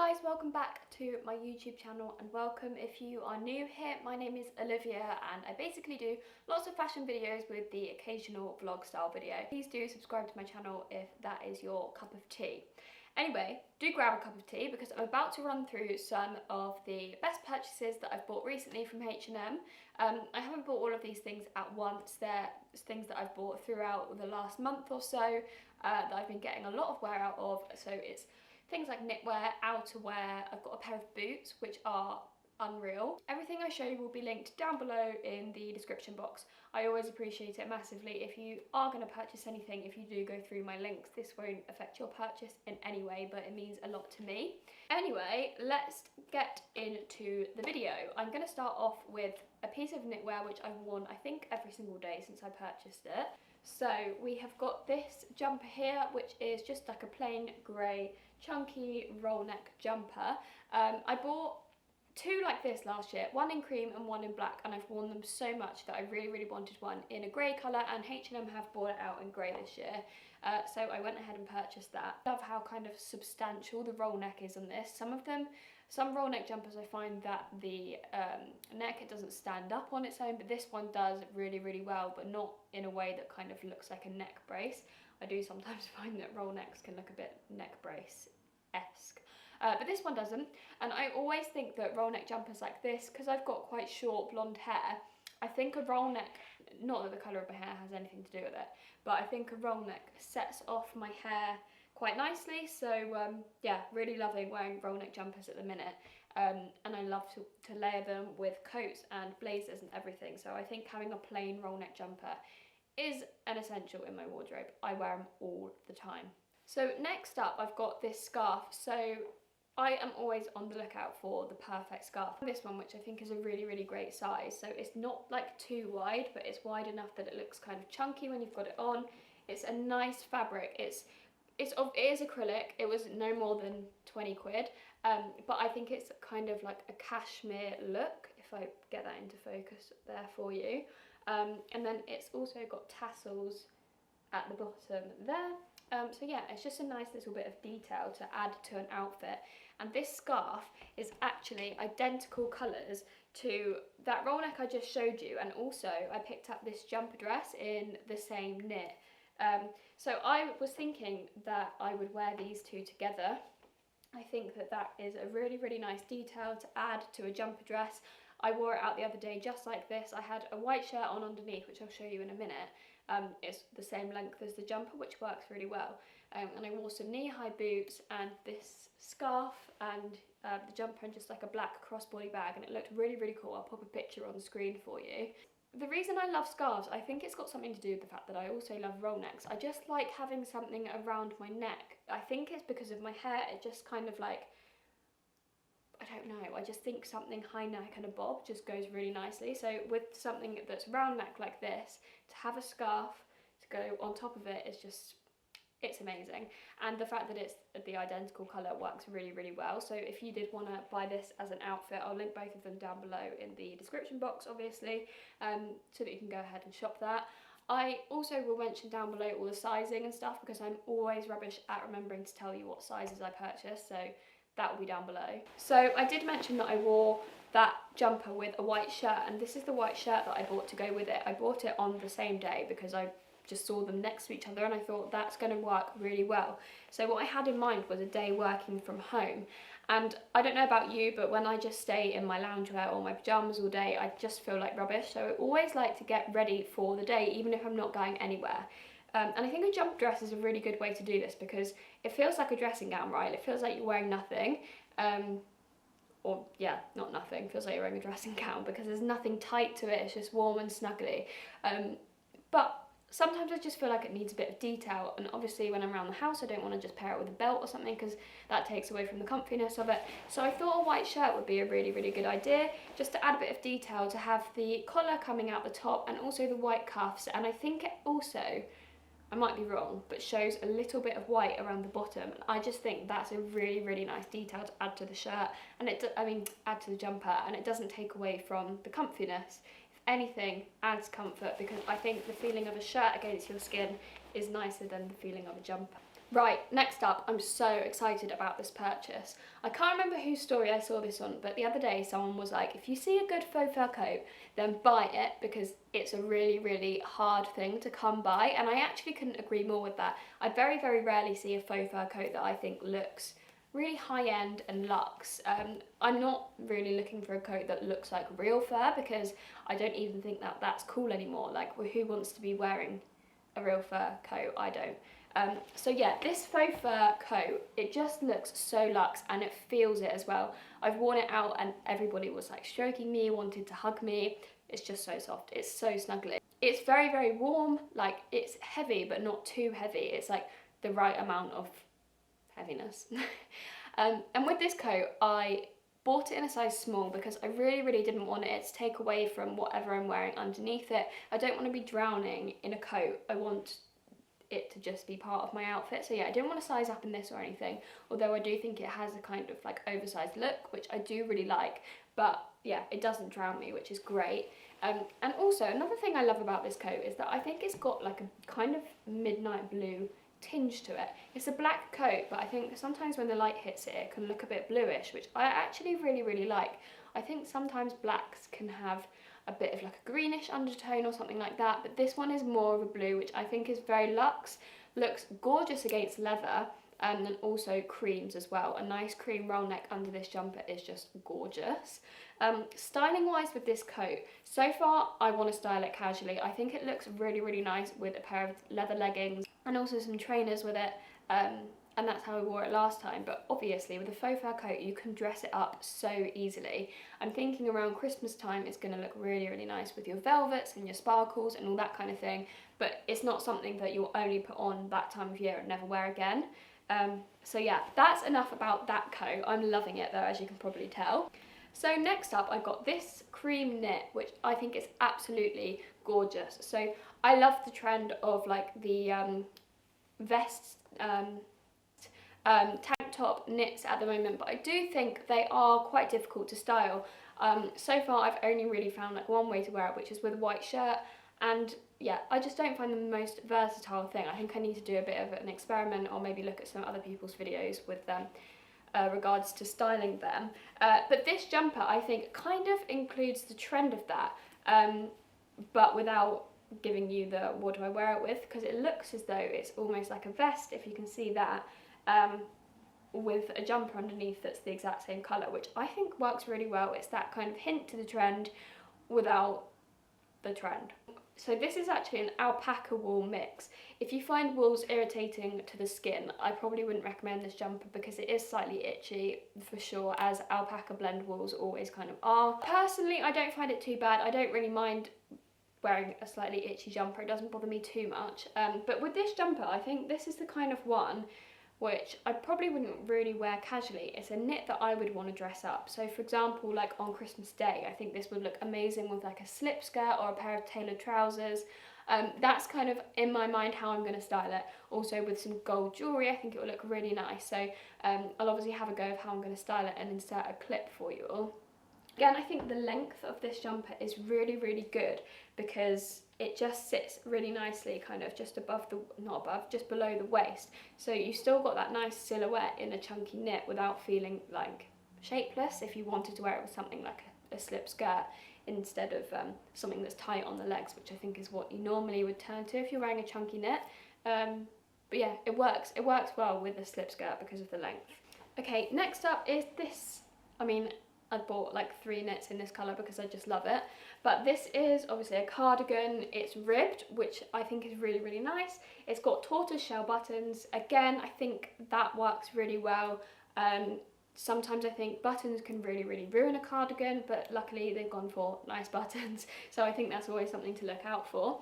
guys, welcome back to my YouTube channel and welcome if you are new here. My name is Olivia and I basically do lots of fashion videos with the occasional vlog style video. Please do subscribe to my channel if that is your cup of tea. Anyway, do grab a cup of tea because I'm about to run through some of the best purchases that I've bought recently from H&M. I haven't bought all of these things at once. They're things that I've bought throughout the last month or so that I've been getting a lot of wear out of. So it's things like knitwear, outerwear. I've got a pair of boots which are unreal. Everything I show you will be linked down below in the description box. I always appreciate it massively if you are going to purchase anything. If you do go through my links, this won't affect your purchase in any way, but it means a lot to me. Anyway, let's get into the video. I'm going to start off with a piece of knitwear which I've worn I think every single day since I purchased it. So we have got this jumper here, which is just like a plain grey chunky roll neck jumper. I bought two like this last year, one in cream and one in black, and I've worn them so much that I really wanted one in a grey colour, and H&M have brought it out in grey this year. So I went ahead and purchased that. I love how kind of substantial the roll neck is on this. Some roll neck jumpers I find that the neck, it doesn't stand up on its own, but this one does really well, but not in a way that kind of looks like a neck brace. I do sometimes find that roll necks can look a bit neck brace-esque. But this one doesn't, and I always think that roll neck jumpers like this, because I've got quite short blonde hair, I think a roll neck, not that the colour of my hair has anything to do with it, but I think a roll neck sets off my hair quite nicely. So yeah, really loving wearing roll neck jumpers at the minute, and I love to layer them with coats and blazers and everything. So I think having a plain roll neck jumper is an essential in my wardrobe. I wear them all the time. So next up, I've got this scarf. So I am always on the lookout for the perfect scarf. This one, which I think is a really great size. So it's not like too wide, but it's wide enough that it looks kind of chunky when you've got it on. It's a nice fabric. It is acrylic. It was no more than 20 quid, but I think it's kind of like a cashmere look, if I get that into focus there for you. And then it's also got tassels at the bottom there. So yeah, it's just a nice little bit of detail to add to an outfit. And this scarf is actually identical colours to that roll neck I just showed you, and also I picked up this jumper dress in the same knit. So I was thinking that I would wear these two together. I think that that is a really nice detail to add to a jumper dress. I wore it out the other day just like this. I had a white shirt on underneath, which I'll show you in a minute. It's the same length as the jumper, which works really well. And I wore some knee-high boots and this scarf and the jumper and just like a black crossbody bag, and it looked really cool. I'll pop a picture on the screen for you. The reason I love scarves, I think it's got something to do with the fact that I also love roll necks. I just like having something around my neck. I think it's because of my hair. It just kind of like, I don't know, I just think something high neck and a bob just goes really nicely. So with something that's round neck like this, to have a scarf to go on top of it is just, it's amazing. And the fact that it's the identical colour works really well. So if you did want to buy this as an outfit, I'll link both of them down below in the description box, obviously, so that you can go ahead and shop that. I also will mention down below all the sizing and stuff, because I'm always rubbish at remembering to tell you what sizes I purchase, so that will be down below. So I did mention that I wore that jumper with a white shirt, and this is the white shirt that I bought to go with it. I bought it on the same day because I just saw them next to each other and I thought that's going to work really well. So what I had in mind was a day working from home, and I don't know about you, but when I just stay in my loungewear or my pyjamas all day, I just feel like rubbish. So I always like to get ready for the day, even if I'm not going anywhere. And I think a jumper dress is a really good way to do this because it feels like a dressing gown, right? It feels like you're wearing nothing. Or yeah, not nothing, it feels like you're wearing a dressing gown because there's nothing tight to it, it's just warm and snuggly. But sometimes I just feel like it needs a bit of detail, and obviously when I'm around the house I don't want to just pair it with a belt or something because that takes away from the comfiness of it. So I thought a white shirt would be a really good idea, just to add a bit of detail, to have the collar coming out the top and also the white cuffs. And I think it also, I might be wrong, but shows a little bit of white around the bottom, and I just think that's a really nice detail to add to the shirt, and add to the jumper, and it doesn't take away from the comfiness. If anything, adds comfort, because I think the feeling of a shirt against your skin is nicer than the feeling of a jumper. Right, next up, I'm so excited about this purchase. I can't remember whose story I saw this on, but the other day someone was like, if you see a good faux fur coat, then buy it, because it's a really, really hard thing to come by, and I actually couldn't agree more with that. I very, very rarely see a faux fur coat that I think looks really high-end and luxe. I'm not really looking for a coat that looks like real fur, because I don't even think that that's cool anymore. Like, who wants to be wearing a real fur coat? I don't. So yeah, this faux fur coat, it just looks so luxe, and it feels it as well. I've worn it out and everybody was like stroking me, wanted to hug me. It's just so soft, it's so snuggly. It's very, very warm, like it's heavy but not too heavy. It's like the right amount of heaviness. And with this coat, I bought it in a size small because I really, really didn't want it to take away from whatever I'm wearing underneath it. I don't want to be drowning in a coat. I want it to just be part of my outfit. So yeah, I didn't want to size up in this or anything, although I do think it has a kind of like oversized look, which I do really like. But yeah, it doesn't drown me, which is great. And also another thing I love about this coat is that I think it's got like a kind of midnight blue tinge to it. It's a black coat, but I think sometimes when the light hits it, it can look a bit bluish, which I actually really, really like. I think sometimes blacks can have a bit of like a greenish undertone or something like that, but this one is more of a blue, which I think is very luxe, looks gorgeous against leather, and then also creams as well. A nice cream roll neck under this jumper is just gorgeous. Styling wise with this coat, so far I want to style it casually. I think it looks really, really nice with a pair of leather leggings and also some trainers with it, and that's how I wore it last time. But obviously with a faux fur coat you can dress it up so easily. I'm thinking around Christmas time it's going to look really, really nice with your velvets and your sparkles and all that kind of thing, but it's not something that you'll only put on that time of year and never wear again. So yeah, that's enough about that coat. I'm loving it though, as you can probably tell. So next up I've got this cream knit, which I think is absolutely gorgeous. So I love the trend of like the vests, tank top knits at the moment, but I do think they are quite difficult to style. So far I've only really found like one way to wear it, which is with a white shirt, and yeah, I just don't find them the most versatile thing. I think I need to do a bit of an experiment, or maybe look at some other people's videos with them regards to styling them. But this jumper I think kind of includes the trend of that, but without giving you the what do I wear it with, because it looks as though it's almost like a vest, if you can see that, with a jumper underneath that's the exact same colour, which I think works really well. It's that kind of hint to the trend without the trend. So this is actually an alpaca wool mix. If you find wools irritating to the skin, I probably wouldn't recommend this jumper because it is slightly itchy for sure, as alpaca blend wools always kind of are. Personally, I don't find it too bad. I don't really mind wearing a slightly itchy jumper. It doesn't bother me too much. But with this jumper, I think this is the kind of one which I probably wouldn't really wear casually. It's a knit that I would want to dress up. So for example, like on Christmas Day, I think this would look amazing with like a slip skirt or a pair of tailored trousers. That's kind of in my mind how I'm going to style it. Also with some gold jewellery, I think it will look really nice. So I'll obviously have a go of how I'm going to style it and insert a clip for you all. Again, I think the length of this jumper is really, really good because it just sits really nicely kind of just above the, not above, just below the waist. So you still got that nice silhouette in a chunky knit without feeling like shapeless if you wanted to wear it with something like a slip skirt instead of something that's tight on the legs, which I think is what you normally would turn to if you're wearing a chunky knit. But yeah, it works well with a slip skirt because of the length. Okay, next up is this. I mean, I bought like 3 knits in this colour because I just love it. But this is obviously a cardigan. It's ribbed, which I think is really, really nice. It's got tortoise shell buttons. Again, I think that works really well. Sometimes I think buttons can really, really ruin a cardigan, but luckily they've gone for nice buttons. So I think that's always something to look out for.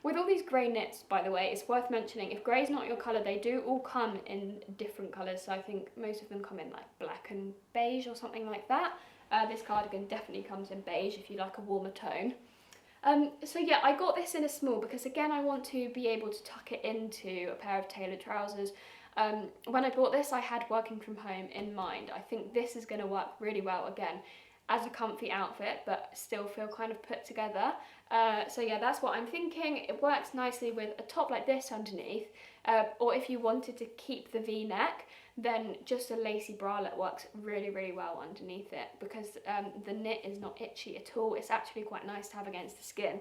With all these grey knits, by the way, it's worth mentioning, if grey is not your colour, they do all come in different colours. So I think most of them come in like black and beige or something like that. This cardigan definitely comes in beige if you like a warmer tone. So yeah, I got this in a small because again, I want to be able to tuck it into a pair of tailored trousers. When I bought this, I had working from home in mind. I think this is going to work really well again. as a comfy outfit but still feel kind of put together. So yeah, that's what I'm thinking. It works nicely with a top like this underneath, or if you wanted to keep the V-neck, then just a lacy bralette works really, really well underneath it, because the knit is not itchy at all. It's actually quite nice to have against the skin,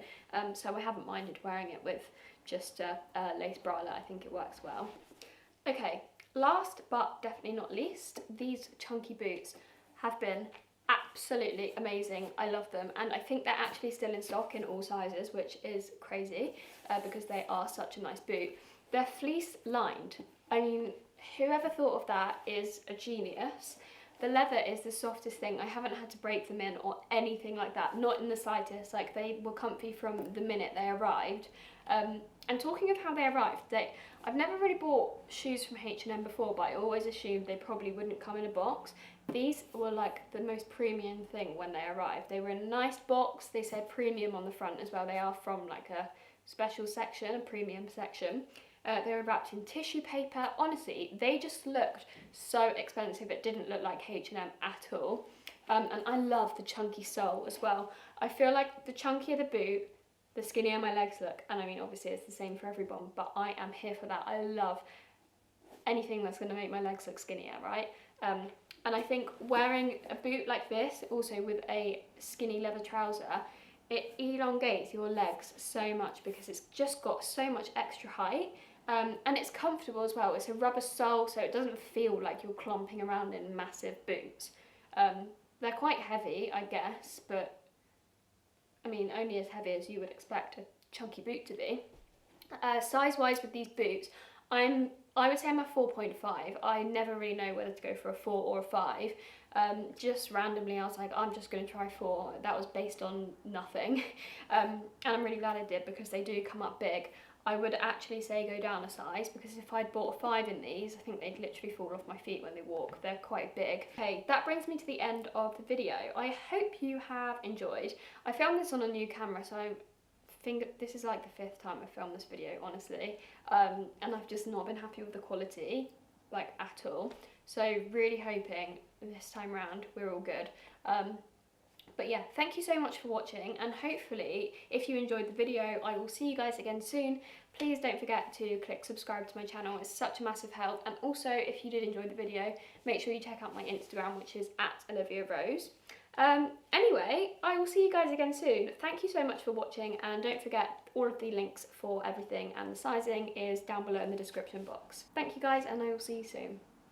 so I haven't minded wearing it with just a lace bralette. I think it works well. Okay, last but definitely not least, these chunky boots have been absolutely amazing. I love them, and I think they're actually still in stock in all sizes, which is crazy because they are such a nice boot. They're fleece lined. I mean, whoever thought of that is a genius. The leather is the softest thing. I haven't had to break them in or anything like that, not in the slightest. Like, they were comfy from the minute they arrived. And talking of how they arrived, I've never really bought shoes from H&M before, but I always assumed they probably wouldn't come in a box. These were like the most premium thing when they arrived. They were in a nice box. They said premium on the front as well. They are from like a special section, a premium section. They were wrapped in tissue paper. Honestly, they just looked so expensive. It didn't look like H&M at all. And I love the chunky sole as well. I feel like the chunkier the boot, the skinnier my legs look. And I mean, obviously it's the same for everyone, but I am here for that. I love anything that's going to make my legs look skinnier, right? And I think wearing a boot like this, also with a skinny leather trouser, it elongates your legs so much because it's just got so much extra height. And it's comfortable as well. It's a rubber sole, so it doesn't feel like you're clomping around in massive boots. They're quite heavy, I guess, but I mean, only as heavy as you would expect a chunky boot to be. Size-wise with these boots, I would say I'm a 4.5. I never really know whether to go for a 4 or a 5. Just randomly, I was like, I'm just going to try 4. That was based on nothing. And I'm really glad I did, because they do come up big. I would actually say go down a size, because if I'd bought a 5 in these, I think they'd literally fall off my feet when they walk. They're quite big. Okay, that brings me to the end of the video. I hope you have enjoyed. I filmed this on a new camera, so I think this is like the 5th time I filmed this video, honestly. And I've just not been happy with the quality, like, at all. So really hoping this time round we're all good. But yeah, thank you so much for watching, and hopefully if you enjoyed the video, I will see you guys again soon. Please don't forget to click subscribe to my channel. It's such a massive help. And also, if you did enjoy the video, make sure you check out my Instagram, which is @OliviaRose. Anyway, I will see you guys again soon. Thank you so much for watching, and don't forget, all of the links for everything and the sizing is down below in the description box. Thank you guys, and I will see you soon.